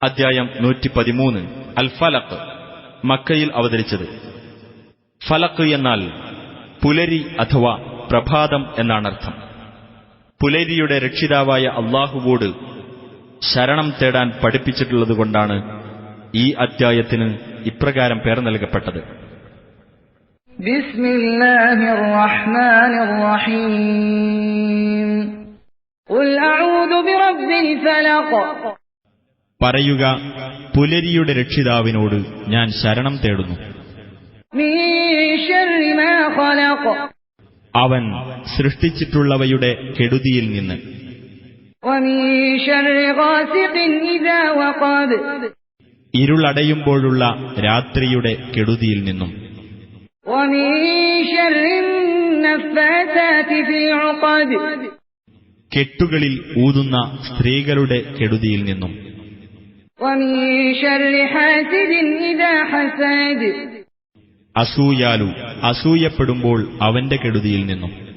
അധ്യായം 113 അൽ ഫലഖ്. മക്കയിൽ അവതരിച്ചത്. ഫലഖ് എന്നാൽ പുലരി അഥവാ പ്രഭാതം എന്നാണർത്ഥം. പുലരിയുടെ രക്ഷിതാവായ അള്ളാഹുവോട് ശരണം തേടാൻ പഠിപ്പിച്ചിട്ടുള്ളതുകൊണ്ടാണ് ഈ അദ്ധ്യായത്തിന് ഇപ്രകാരം പേർ നൽകപ്പെട്ടത്. ബിസ്മില്ലാഹിർ റഹ്മാനിർ റഹീം. ഖുൽ അഊദു ബിറബ്ബിൽ ഫലഖ്. പറയുക, പുലരിയുടെ രക്ഷിതാവിനോട് ഞാൻ ശരണം തേടുന്നു. മിൻ ശർരി മാ ഖലഖ്. അവൻ സൃഷ്ടിച്ചിട്ടുള്ളവയുടെ കെടുതിയിൽ നിന്ന്. വമിൻ ശർരി ഗാസിഖിൻ ഇദാ വഖബ്. ഇരുളടയുമ്പോഴുള്ള രാത്രിയുടെ കെടുതിയിൽ നിന്നും. വമിൻ ശർരി നഫ്ഫാസാതി ഫിൽ ഉഖദ്. കെട്ടുകളിൽ ഊതുന്ന സ്ത്രീകളുടെ കെടുതിയിൽ നിന്നും. വമിൻ ശർരി ഹാസിദിൻ ഇദാ ഹസദ്. അസൂയാലു അസൂയപ്പെടുമ്പോൾ അവന്റെ കെടുതിയിൽ നിന്നും.